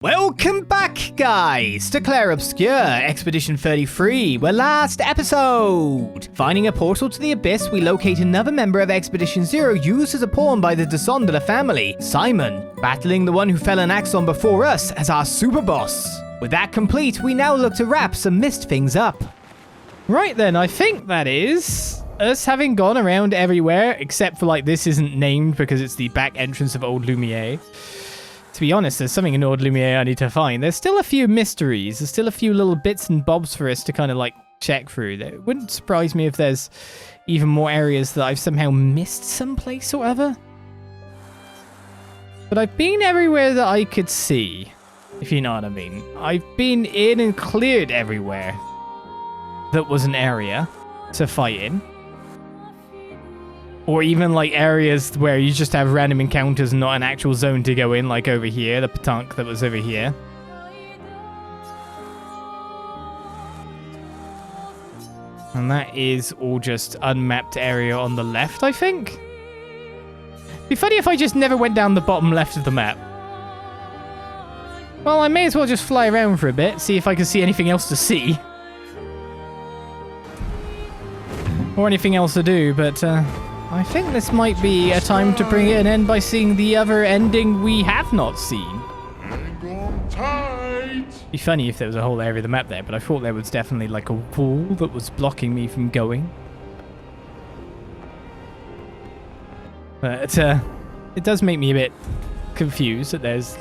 Welcome back, guys, to Clair Obscur, Expedition 33, where last episode, finding a portal to the Abyss, we locate another member of Expedition 0 used as a pawn by the Descendler family, Simon, battling the one who fell an axe on before us as our super boss. With that complete, we now look to wrap some missed things up. Right then, I think that is us having gone around everywhere, except for like this isn't named because it's the back entrance of Old Lumière. To be honest, there's something in Old Lumière I need to find. There's still a few mysteries. There's still a few little bits and bobs for us to kind of like check through. It wouldn't surprise me if there's even more areas that I've somehow missed someplace or other. But I've been everywhere that I could see, if you know what I mean. I've been in and cleared everywhere that was an area to fight in. Or even like areas where you just have random encounters and not an actual zone to go in, like over here, the petanque that was over here. And that is all just unmapped area on the left, I think. It'd be funny if I just never went down the bottom left of the map. Well, I may as well just fly around for a bit, see if I can see anything else to see. Or anything else to do, but I think this might be a time to bring it an end by seeing the other ending we have not seen. It'd be funny if there was a whole area of the map there, but I thought there was definitely like a wall that was blocking me from going. But it does make me a bit confused that there's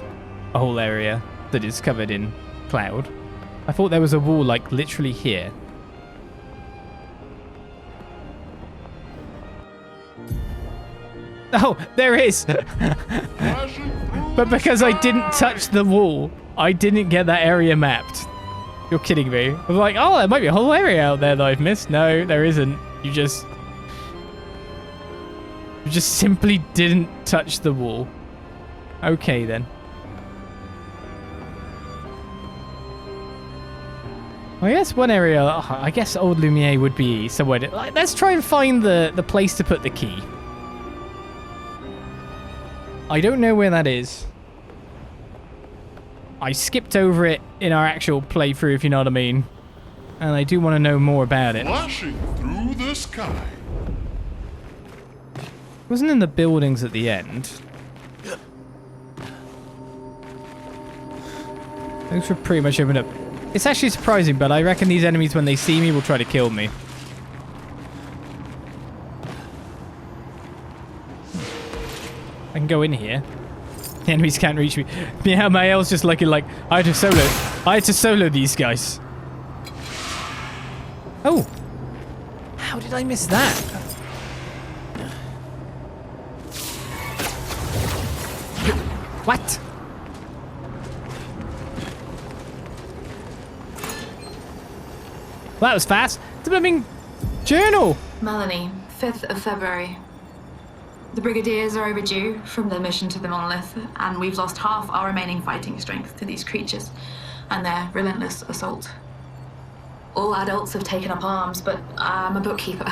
a whole area that is covered in cloud. I thought there was a wall like literally here. Oh, there is. But because I didn't touch the wall, I didn't get that area mapped. You're kidding me. I was like, oh, there might be a whole area out there that I've missed. No, there isn't. You just simply didn't touch the wall. Okay, then. I guess one area, I guess Old Lumière would be somewhere. Let's try and find the place to put the key. I don't know where that is. I skipped over it in our actual playthrough, if you know what I mean. And I do want to know more about it. Flashing through the sky. It wasn't in the buildings at the end. Those were pretty much opened up. It's actually surprising, but I reckon these enemies, when they see me, will try to kill me. I can go in here. The enemies can't reach me. Yeah, Maelle's just looking like I had to solo these guys. Oh. How did I miss that? What? Well, that was fast. It's a blooming journal. Melanie, 5th of February. The Brigadiers are overdue from their mission to the monolith, and we've lost half our remaining fighting strength to these creatures and their relentless assault. All adults have taken up arms, but I'm a bookkeeper.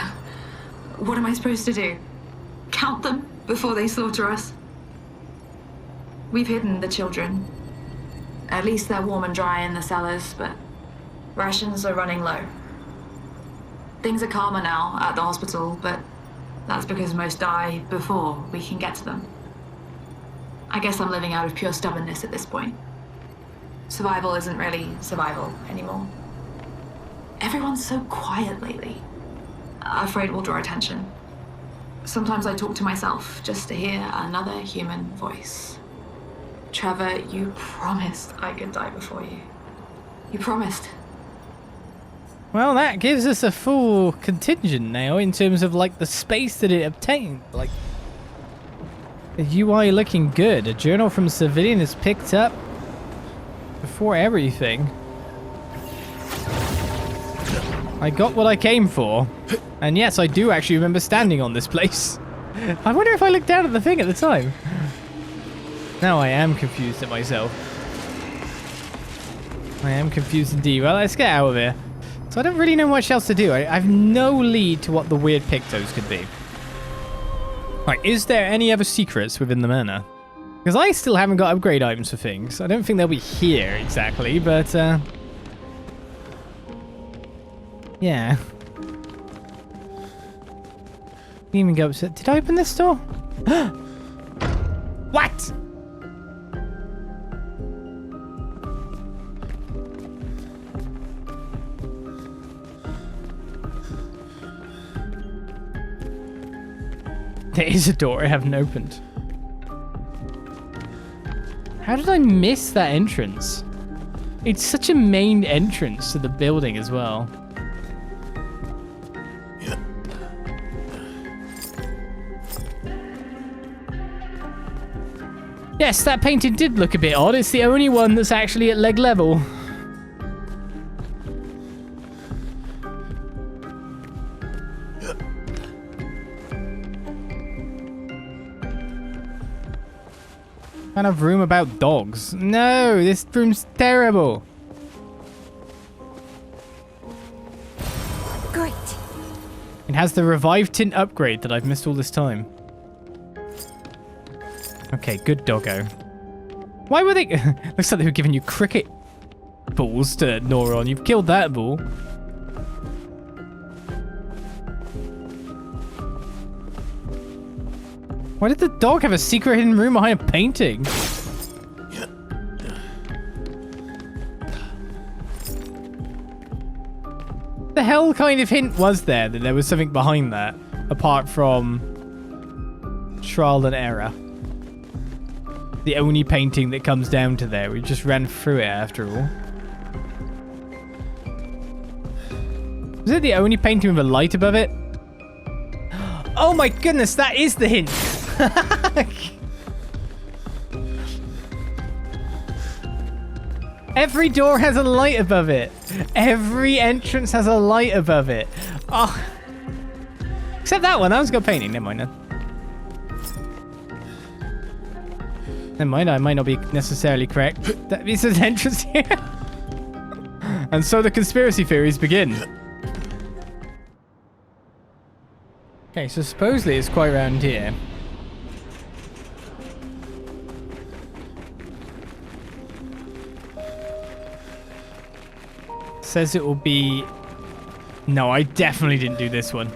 What am I supposed to do? Count them before they slaughter us? We've hidden the children. At least they're warm and dry in the cellars, but rations are running low. Things are calmer now at the hospital, but that's because most die before we can get to them. I guess I'm living out of pure stubbornness at this point. Survival isn't really survival anymore. Everyone's so quiet lately. Afraid we'll draw attention. Sometimes I talk to myself just to hear another human voice. Trevor, you promised I could die before you. You promised. Well, that gives us a full contingent now in terms of like the space that it obtained. Like the UI looking good. A journal from a civilian is picked up before everything. I got what I came for. And yes, I do actually remember standing on this place. I wonder if I looked down at the thing at the time. Now I am confused at myself. I am confused indeed. Well, let's get out of here. So I don't really know much else to do. I have no lead to what the weird pictos could be. Right, is there any other secrets within the manor? Because I still haven't got upgrade items for things. I don't think they'll be here exactly, but yeah. Didn't even go upstairs. Did I open this door? What? There is a door I haven't opened. How did I miss that entrance? It's such a main entrance to the building as well. Yes, that painting did look a bit odd. It's the only one that's actually at leg level. Kind of room about dogs. No, this room's terrible. Great. It has the revive tint upgrade that I've missed all this time. Okay, good doggo. Why were they... Looks like they were giving you cricket balls to gnaw on. You've killed that ball. Why did the dog have a secret hidden room behind a painting? The hell kind of hint was there that there was something behind that, apart from trial and error? The only painting that comes down to there. We just ran through it after all. Was it the only painting with a light above it? Oh my goodness, that is the hint! Every door has a light above it. Every entrance has a light above it. Oh. Except that one. That one's got painting. Never mind. Never mind. I might not be necessarily correct. That is an entrance here. And so the conspiracy theories begin. Okay, so supposedly it's quite around here. Says it will be... No, I definitely didn't do this one.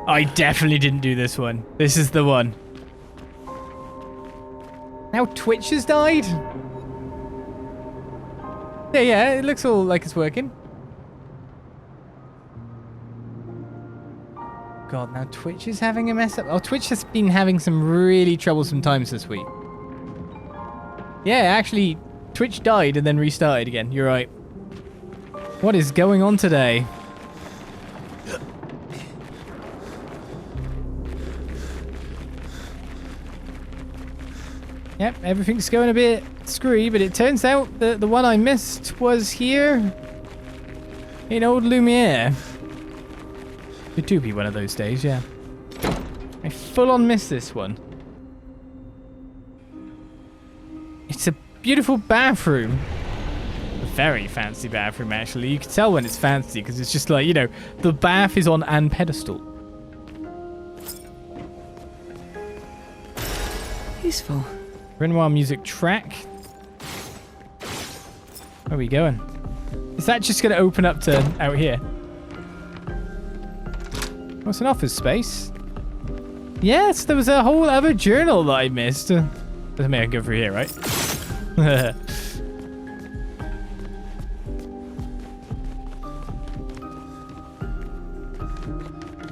I definitely didn't do this one. This is the one. Now Twitch has died? Yeah, it looks all like it's working. God, now Twitch is having a mess up. Oh, Twitch has been having some really troublesome times this week. Yeah, actually, Twitch died and then restarted again. You're right. What is going on today? Yep, everything's going a bit screwy, but it turns out that the one I missed was here in old Lumière. It do be one of those days, yeah. I full-on missed this one. It's a beautiful bathroom. A very fancy bathroom, actually. You can tell when it's fancy because it's just like, you know, the bath is on an pedestal. Useful. Renoir music track. Where are we going? Is that just going to open up to out here? What's an office space? Yes, there was a whole other journal that I missed. Doesn't mean I can go through here, right?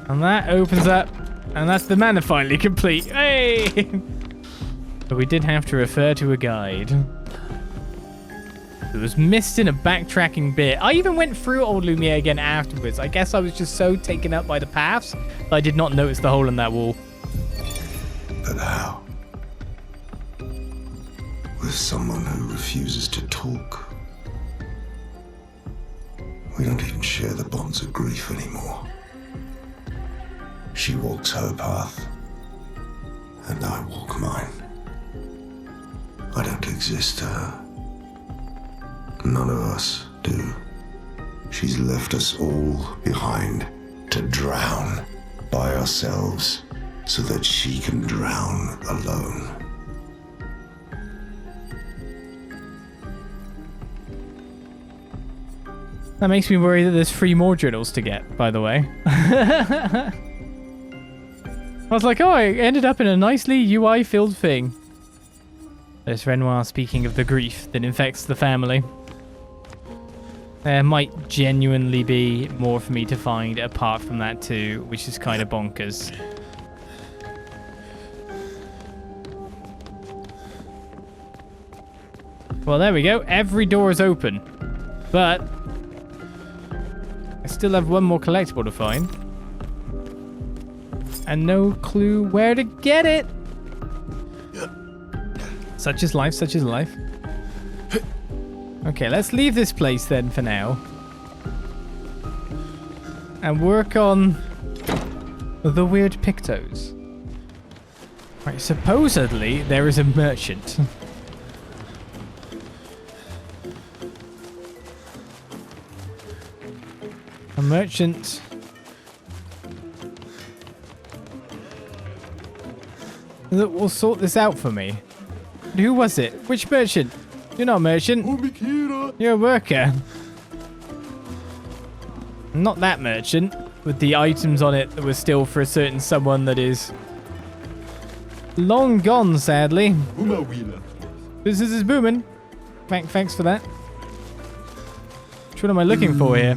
And that opens up. And that's the mana finally complete. Hey! But we did have to refer to a guide. It was missed in a backtracking bit. I even went through Old Lumière again afterwards. I guess I was just so taken up by the paths that I did not notice the hole in that wall. But how? With someone who refuses to talk. We don't even share the bonds of grief anymore. She walks her path, and I walk mine. I don't exist to her. None of us do. She's left us all behind to drown by ourselves so that she can drown alone. That makes me worry that there's 3 more journals to get, by the way. I was like, oh, I ended up in a nicely UI-filled thing. There's Renoir speaking of the grief that infects the family. There might genuinely be more for me to find apart from that too, which is kind of bonkers. Well, there we go. Every door is open. But I still have one more collectible to find. And no clue where to get it. Such is life, such is life. Okay, let's leave this place then for now. And work on the weird pictos. Right, supposedly there is a merchant. A merchant that will sort this out for me. Who was it? Which merchant? You're not a merchant. You're a worker. Not that merchant with the items on it that were still for a certain someone that is long gone, sadly. Business is booming. Thanks for that. Which one am I looking for here?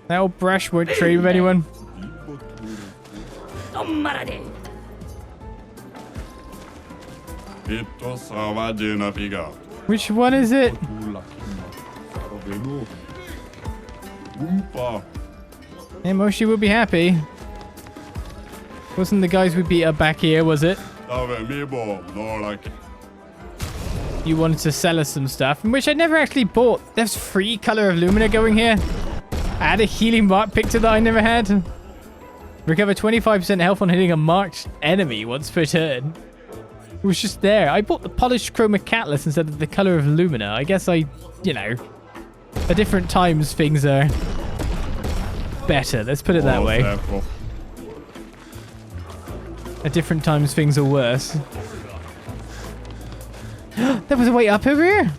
That old brush won't trade with anyone. Which one is it? Hey, Moshi will be happy. Wasn't the guys we beat up back here, was it? You wanted to sell us some stuff, which I never actually bought. There's free Color of Lumina going here. I had a healing mark picture that I never had. Recover 25% health on hitting a marked enemy once per turn. It was just there. I bought the polished chroma catalyst instead of the Color of Lumina. I guess at different times things are better. Let's put it that way. At different times things are worse. There was a way up over here.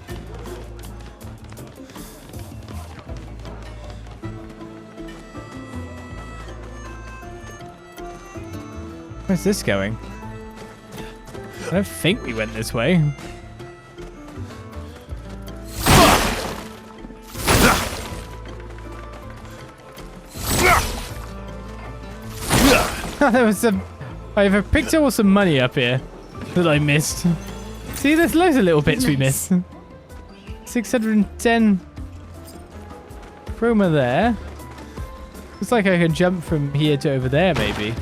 Where's this going? I don't think we went this way. There was some... I either picked up some money up here that I missed. See, there's loads of little bits we missed. 610 chroma there. Looks like I can jump from here to over there, maybe.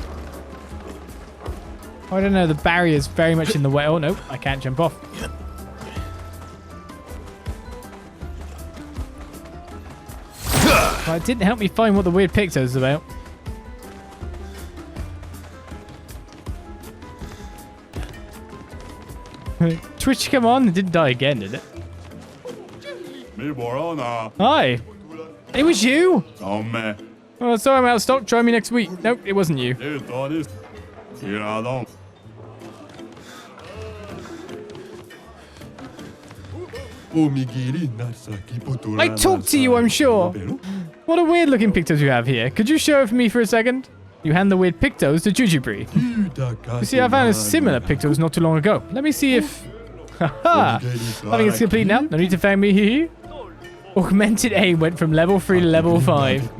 I don't know, the barrier's very much in the way. Oh, no, I can't jump off. Well, it didn't help me find what the weird picto is about. Twitch, come on. It didn't die again, did it? Hi. It was you? Oh, sorry, I'm out of stock. Try me next week. Nope, it wasn't you. I talked to you, I'm sure. What a weird looking pictos you have here. Could you show it for me for a second? You hand the weird pictos to Jujubri. You see, I found a similar pictos not too long ago. Let me see if... Haha! I think it's complete now. No need to thank me here. Augmented aim went from level 3 to level 5.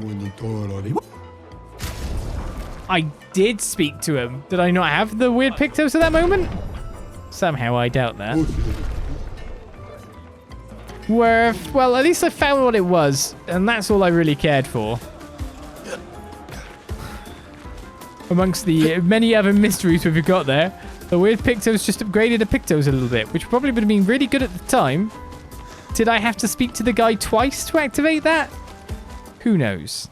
I did speak to him. Did I not have the weird pictos at that moment? Somehow I doubt that. Well, at least I found what it was, and that's all I really cared for. Amongst the many other mysteries we've got there, the weird pictos just upgraded the pictos a little bit, which probably would have been really good at the time. Did I have to speak to the guy twice to activate that? Who knows?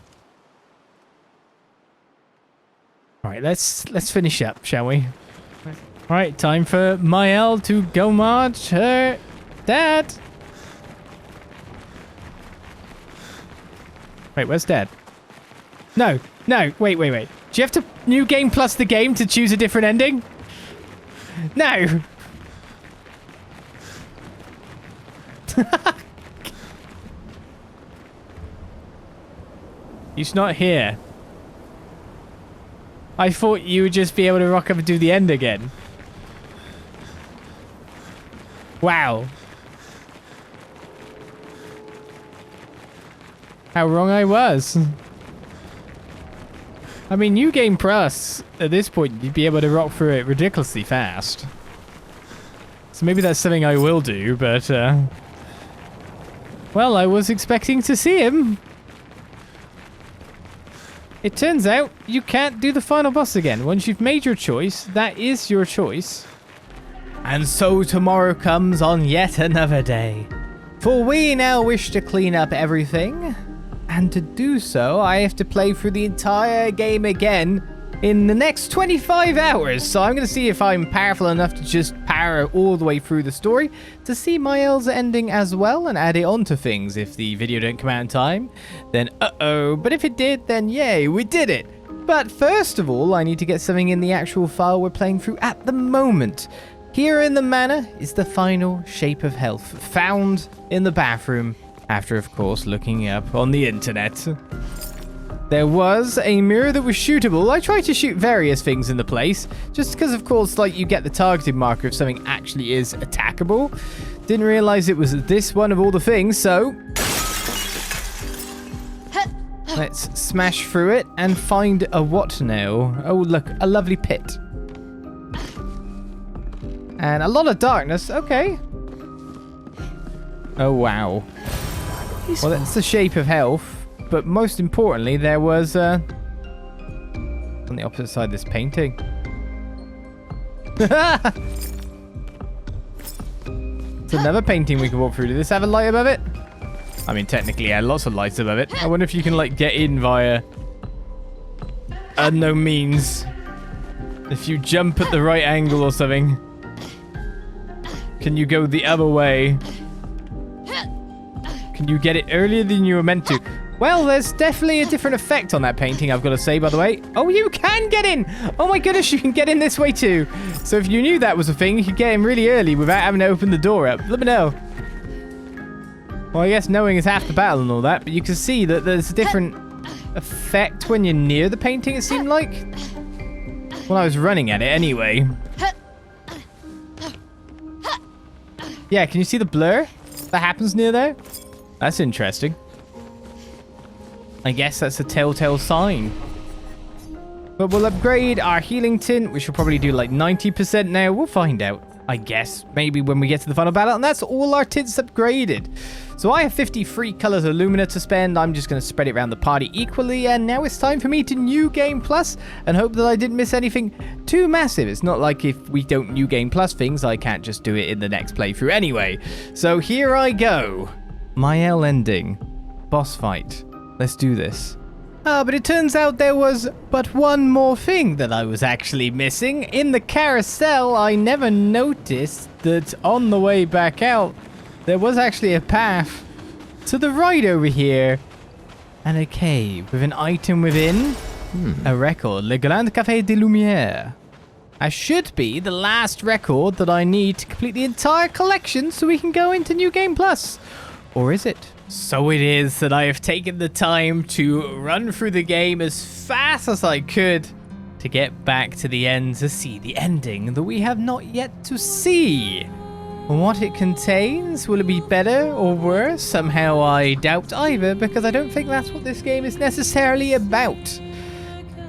All right, let's finish up, shall we? All right, time for Maelle to Gommage her dad. Wait, where's Dad? No, wait. Do you have to new game plus the game to choose a different ending? No. He's not here. I thought you would just be able to rock up and do the end again. Wow. How wrong I was. I mean, New Game Plus, at this point, you'd be able to rock through it ridiculously fast. So maybe that's something I will do, but, well, I was expecting to see him. It turns out you can't do the final boss again. Once you've made your choice, that is your choice. And so tomorrow comes on yet another day. For we now wish to clean up everything. And to do so, I have to play through the entire game again in the next 25 hours. So I'm going to see if I'm powerful enough to just power all the way through the story to see Maelle's ending as well and add it onto things. If the video didn't come out in time, then uh-oh. But if it did, then yay, we did it. But first of all, I need to get something in the actual file we're playing through at the moment. Here in the manor is the final shape of health, found in the bathroom. After, of course, looking up on the internet. There was a mirror that was shootable. I tried to shoot various things in the place, just because, of course, like, you get the targeted marker if something actually is attackable. Didn't realize it was this one of all the things, so let's smash through it and find a what now? Oh, look, a lovely pit. And a lot of darkness. Okay. Oh, wow. Well, that's the shape of health, but most importantly, there was on the opposite side of this painting. It's another painting we can walk through. Does this have a light above it? I mean, technically, yeah, lots of lights above it. I wonder if you can, like, get in via unknown means. If you jump at the right angle or something. Can you go the other way? Can you get it earlier than you were meant to? Well, there's definitely a different effect on that painting, I've got to say, by the way. Oh, you can get in! Oh my goodness, you can get in this way too. So if you knew that was a thing, you could get in really early without having to open the door up. Let me know. Well, I guess knowing is half the battle and all that, but you can see that there's a different effect when you're near the painting, it seemed like. Well, I was running at it anyway. Yeah, can you see the blur that happens near there? That's interesting. I guess that's a telltale sign. But we'll upgrade our healing tint. We should probably do like 90% now. We'll find out, I guess. Maybe when we get to the final battle. And that's all our tints upgraded. So I have 53 colors of Lumina to spend. I'm just going to spread it around the party equally. And now it's time for me to New Game Plus. And hope that I didn't miss anything too massive. It's not like if we don't New Game Plus things, I can't just do it in the next playthrough anyway. So here I go. Maelle ending. Boss fight. Let's do this. But it turns out there was but one more thing that I was actually missing. In the carousel, I never noticed that on the way back out, there was actually a path to the right over here. And a cave with an item within. A record. Le Grand Café de Lumière. I should be the last record that I need to complete the entire collection so we can go into New Game Plus. Or is it? So it is that I have taken the time to run through the game as fast as I could to get back to the end to see the ending that we have not yet to see. What it contains, will it be better or worse? Somehow I doubt either, because I don't think that's what this game is necessarily about.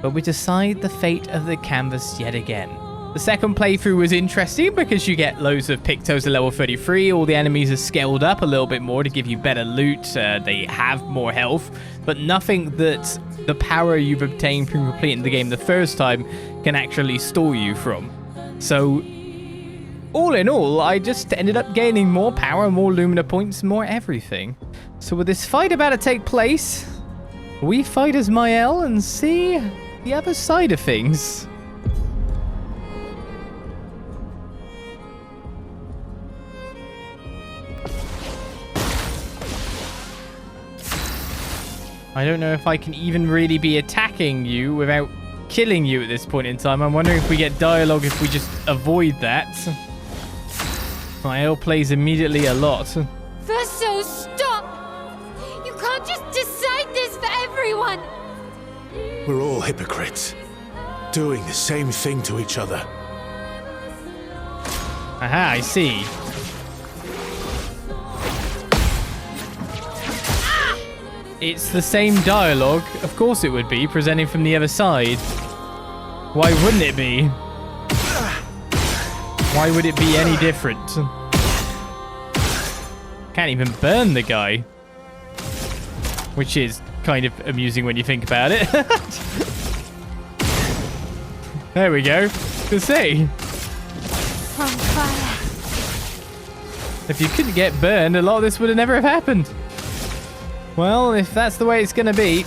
But we decide the fate of the canvas yet again. The second playthrough was interesting because you get loads of Pictos at level 33. All the enemies are scaled up a little bit more to give you better loot. They have more health, but nothing that the power you've obtained from completing the game the first time can actually stall you from. So, all in all, I just ended up gaining more power, more Lumina points, more everything. So with this fight about to take place, we fight as Maelle and see the other side of things. I don't know if I can even really be attacking you without killing you at this point in time. I'm wondering if we get dialogue if we just avoid that. Maelle plays immediately a lot. Verso, stop! You can't just decide this for everyone! everyone! We're all hypocrites, doing the same thing to each other. Aha, I see. It's the same dialogue. Of course it would be, presenting from the other side. Why wouldn't it be? Why would it be any different? Can't even burn the guy. Which is kind of amusing when you think about it. There we go. You see? On fire. If you couldn't get burned, a lot of this would have never have happened. Well, if that's the way it's going to be.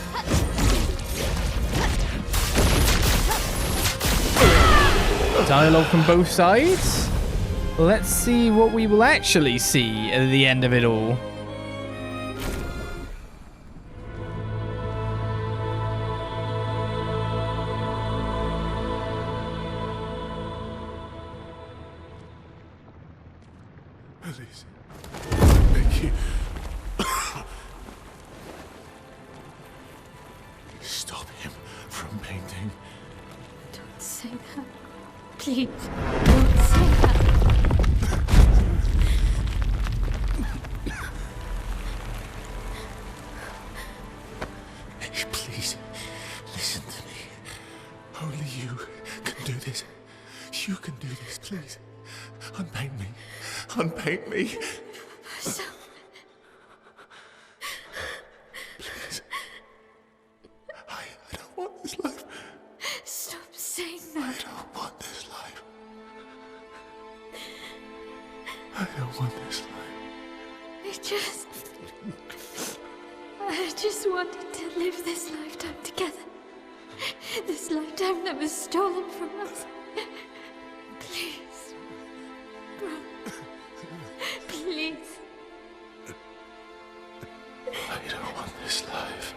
Dialogue from both sides. Let's see what we will actually see at the end of it all. Please. Thank you. Stop him from painting. Don't say that. Please, don't say that. Please, listen to me. Only you can do this. You can do this, please. Unpaint me. Unpaint me. So... Please. I don't want this life. Stop saying that. I don't want this life. I don't want this life. I just wanted to live this lifetime together. This lifetime that was stolen from us. Please. Bro. Please. I don't want this life.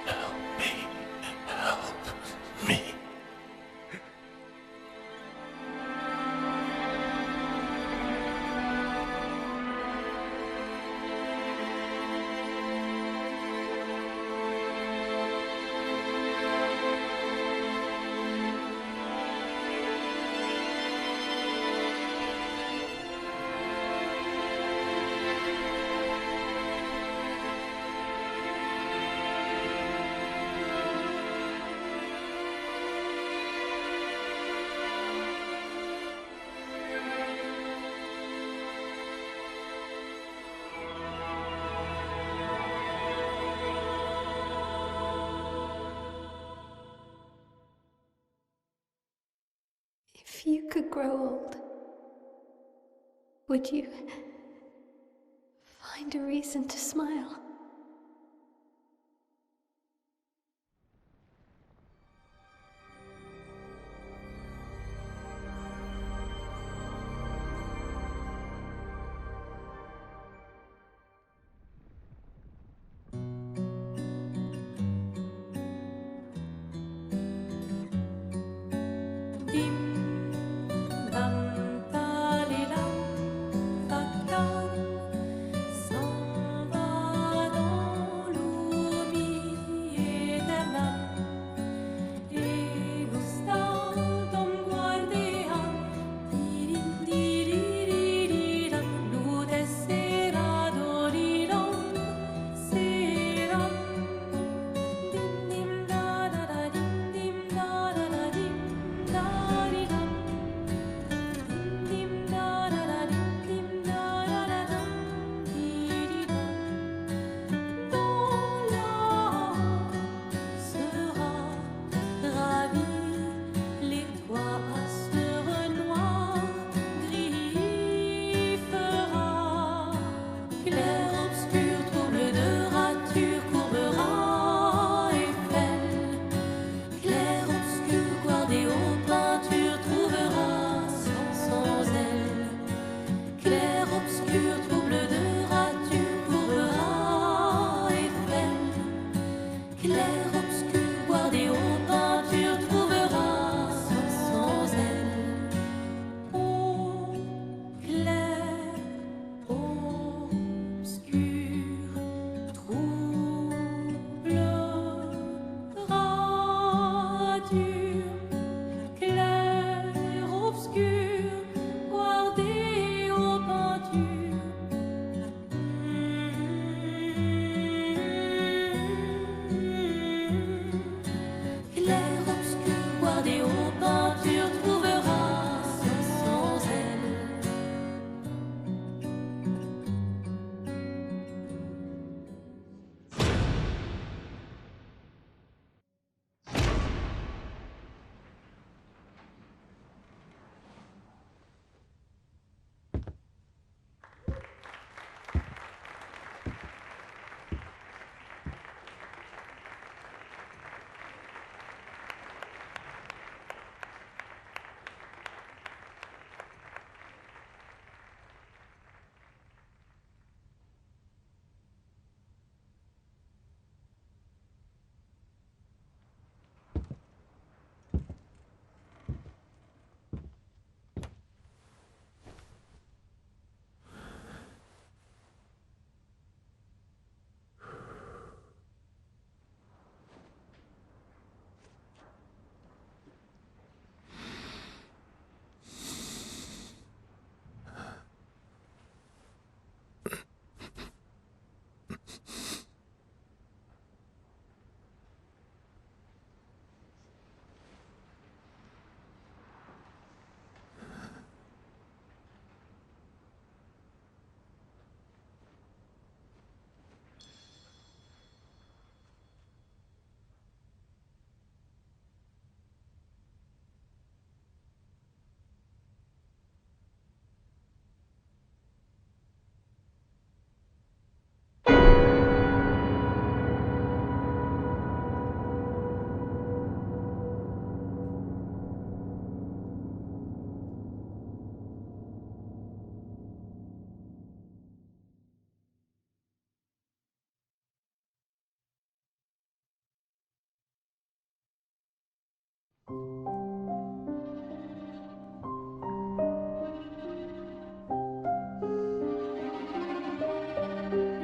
Help me. Help me. If you could grow old, would you find a reason to smile?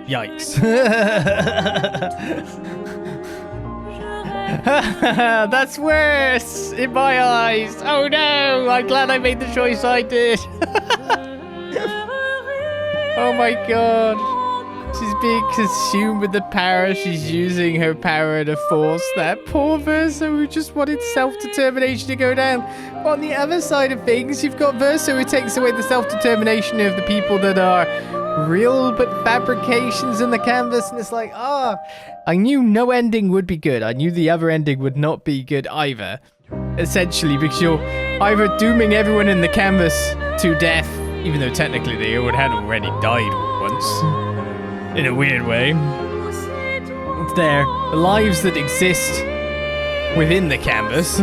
Yikes. That's worse in my eyes. Oh no, I'm glad I made the choice I did. Oh my god. She's being consumed with the power. She's using her power to force that poor Verso who just wanted self-determination to go down. But on the other side of things, you've got Verso who takes away the self-determination of the people that are real but fabrications in the canvas. And it's like, I knew no ending would be good. I knew the other ending would not be good either. Essentially, because you're either dooming everyone in the canvas to death, even though technically they had already died once. In a weird way. It's their lives that exist within the canvas.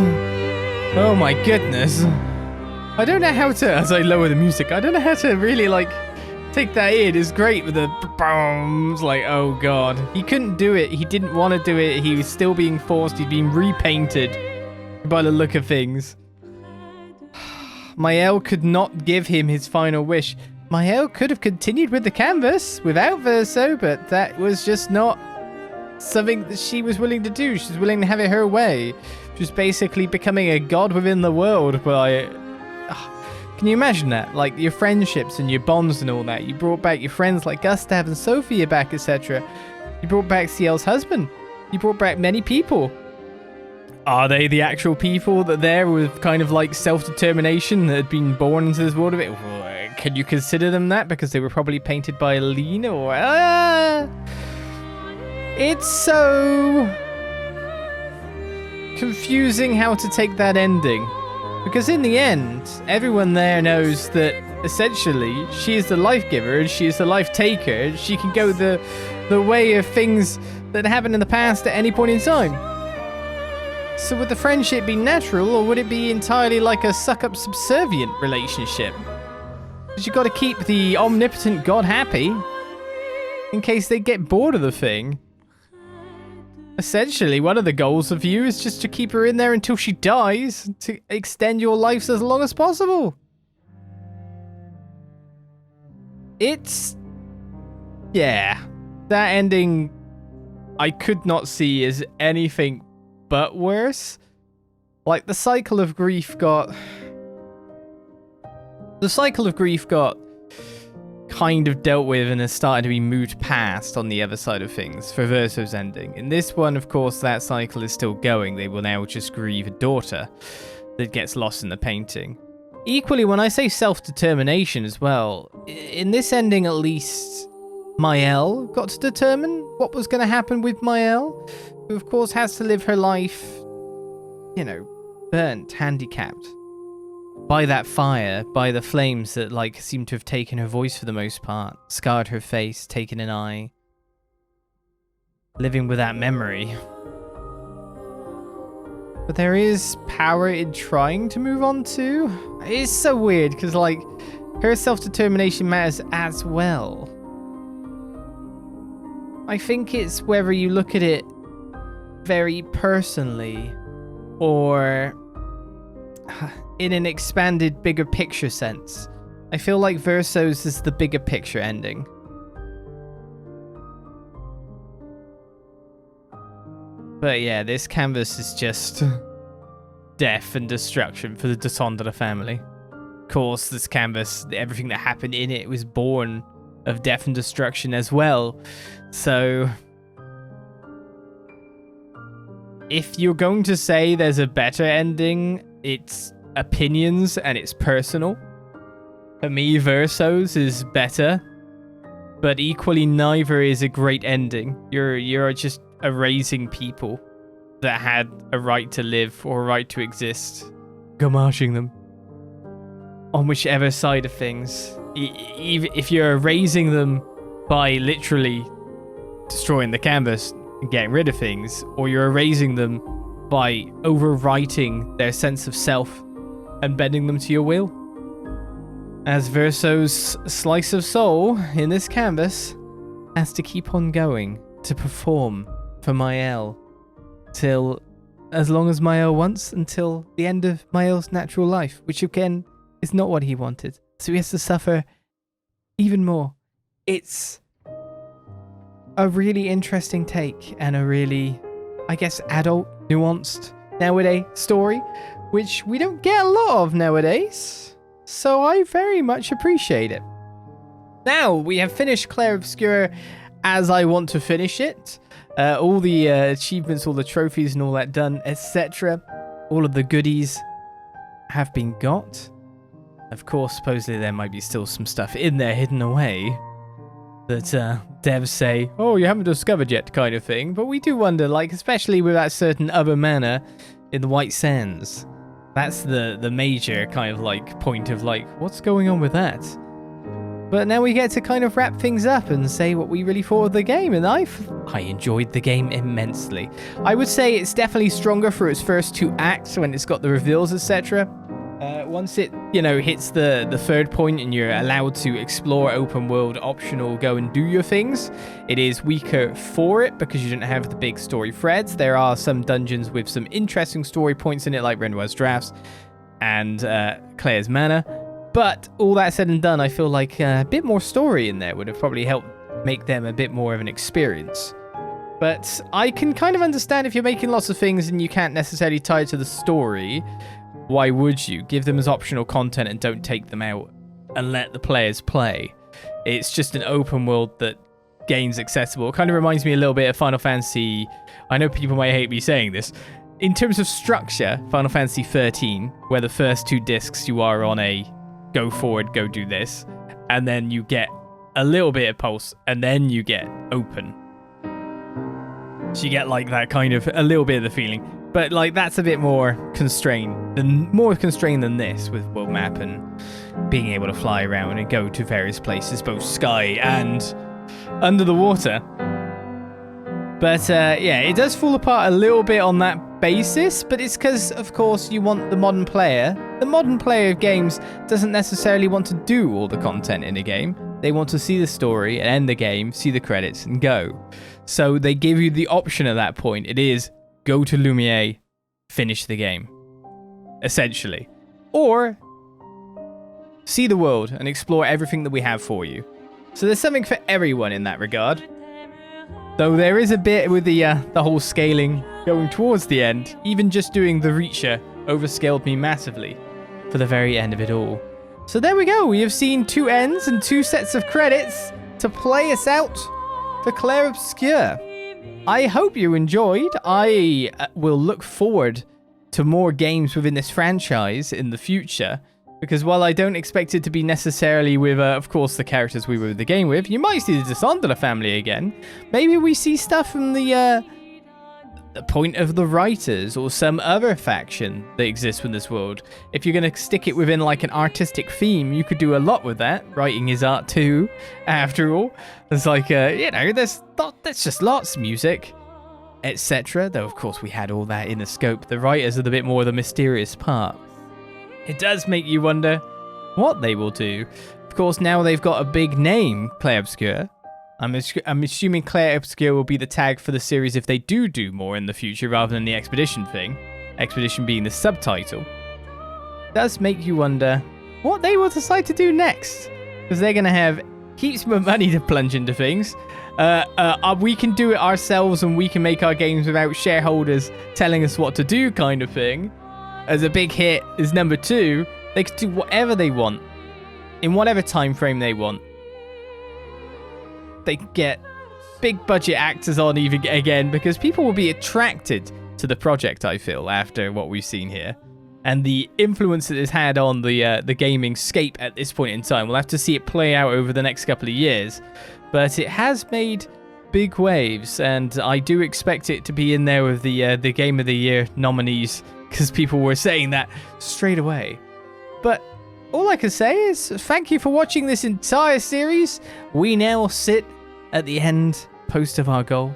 Oh my goodness. I don't know how to, as I lower the music, I don't know how to really, like, take that in. It's great with the bombs. Like, oh god. He couldn't do it. He didn't want to do it. He was still being forced. He'd been repainted by the look of things. Maelle could not give him his final wish. Maelle could have continued with the canvas without Verso, but that was just not something that she was willing to do. She was willing to have it her way. She was basically becoming a god within the world by... Can you imagine that? Like, your friendships and your bonds and all that. You brought back your friends like Gustav and Sophia back, etc. You brought back Ciel's husband. You brought back many people. Are they the actual people that there with kind of like self-determination that had been born into this world of it? Can you consider them that? Because they were probably painted by Lena or... It's so confusing how to take that ending. Because in the end, everyone there knows that essentially she is the life giver and she is the life taker. She can go the way of things that happened in the past at any point in time. So would the friendship be natural, or would it be entirely like a suck-up subservient relationship? Because you've got to keep the omnipotent god happy in case they get bored of the thing. Essentially, one of the goals of you is just to keep her in there until she dies, to extend your lives as long as possible. It's... yeah. That ending I could not see as anything but worse. Like, the cycle of grief got kind of dealt with and has started to be moved past on the other side of things for Verso's ending. In this one, of course, that cycle is still going. They will now just grieve a daughter that gets lost in the painting. Equally, when I say self-determination as well, in this ending at least, Maelle got to determine what was going to happen with Maelle, who of course has to live her life, you know, burnt, handicapped by that fire, by the flames that, like, seem to have taken her voice for the most part, scarred her face, taken an eye, living with that memory. But there is power in trying to move on too. It is so weird, because, like, her self-determination matters as well. I think it's whether you look at it very personally or in an expanded, bigger picture sense. I feel like Verso's is the bigger picture ending. But yeah, this canvas is just death and destruction for the Descendant family. Of course, this canvas, everything that happened in it was born of death and destruction as well. So if you're going to say there's a better ending, it's opinions and it's personal. For me, Verso's is better, but equally neither is a great ending. You're just erasing people that had a right to live or a right to exist, gommaging them on whichever side of things. If you're erasing them by literally destroying the canvas and getting rid of things, or you're erasing them by overwriting their sense of self and bending them to your will. As Verso's slice of soul in this canvas has to keep on going to perform for Maelle till as long as Maelle wants, until the end of Maelle's natural life, which again is not what he wanted. So he has to suffer even more. It's a really interesting take and a really, I guess, adult, nuanced nowadays story, which we don't get a lot of nowadays. So I very much appreciate it. Now, we have finished Clair Obscur as I want to finish it. All the achievements, all the trophies and all that done, etc. All of the goodies have been got. Of course, supposedly there might be still some stuff in there hidden away that devs say, oh, you haven't discovered yet kind of thing. But we do wonder, like, especially with that certain other manor in the White Sands. That's the major kind of like point of like, what's going on with that? But now we get to kind of wrap things up and say what we really thought of the game, and I enjoyed the game immensely. I would say it's definitely stronger for its first 2 acts when it's got the reveals, etc. Once it, hits the third point and you're allowed to explore open world, optional, go and do your things, it is weaker for it because you don't have the big story threads. There are some dungeons with some interesting story points in it, like Renoir's Drafts and Claire's Manor. But all that said and done, I feel like a bit more story in there would have probably helped make them a bit more of an experience. But I can kind of understand if you're making lots of things and you can't necessarily tie it to the story. Why would you? Give them as optional content and don't take them out and let the players play. It's just an open world that gains accessible. It kind of reminds me a little bit of Final Fantasy. I know people might hate me saying this. In terms of structure, Final Fantasy 13, where the first 2 discs you are on a go forward, go do this, and then you get a little bit of pulse, and then you get open. So you get like that kind of a little bit of the feeling. But like that's a bit more constrained than this, with world map and being able to fly around and go to various places, both sky and under the water. But yeah, it does fall apart a little bit on that basis, but it's because, of course, you want the modern player. The modern player of games doesn't necessarily want to do all the content in a game. They want to see the story and end the game, see the credits, and go. So they give you the option at that point. It is go to Lumière, finish the game, essentially. Or see the world and explore everything that we have for you. So there's something for everyone in that regard. Though there is a bit with the whole scaling going towards the end. Even just doing the Reacher overscaled me massively for the very end of it all. So there we go. We have seen 2 ends and 2 sets of credits to play us out for Clair Obscur. I hope you enjoyed. I will look forward to more games within this franchise in the future. Because while I don't expect it to be necessarily with, of course, the characters we were in the game with, you might see the Disandra family again. Maybe we see stuff from the point of the writers or some other faction that exists in this world. If you're going to stick it within like an artistic theme, you could do a lot with that. Writing is art too, after all. There's like, there's just lots of music, etc. Though, of course, we had all that in the scope. The writers are the bit more the mysterious part. It does make you wonder what they will do. Of course, now they've got a big name, Clair Obscur. I'm assuming Clair Obscur will be the tag for the series if they do more in the future rather than the Expedition thing. Expedition being the subtitle. It does make you wonder what they will decide to do next. Because they're going to have heaps more money to plunge into things. We can do it ourselves and we can make our games without shareholders telling us what to do kind of thing. As a big hit is number 2, they could do whatever they want, in whatever time frame they want. They could get big budget actors on even again, because people will be attracted to the project, I feel, after what we've seen here. And the influence it has had on the gaming scape at this point in time. We'll have to see it play out over the next couple of years. But it has made big waves, and I do expect it to be in there with the Game of the Year nominees, because people were saying that straight away. But all I can say is thank you for watching this entire series. We now sit at the end post of our goal.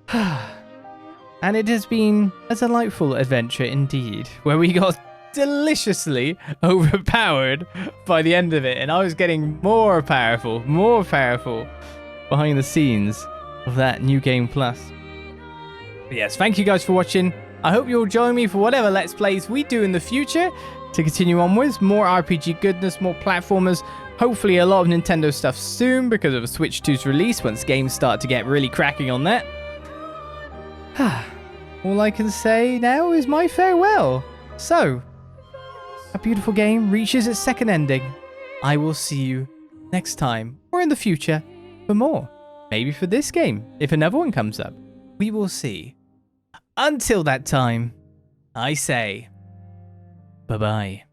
And it has been a delightful adventure indeed, where we got deliciously overpowered by the end of it. And I was getting more powerful behind the scenes of that New Game Plus. But yes, thank you guys for watching. I hope you'll join me for whatever Let's Plays we do in the future to continue onwards. More RPG goodness, more platformers, Hopefully a lot of Nintendo stuff soon because of Switch 2's release once games start to get really cracking on that. All I can say now is my farewell. So, a beautiful game reaches its second ending. I will see you next time, or in the future, for more. Maybe for this game, if another one comes up. We will see. Until that time, I say, bye-bye.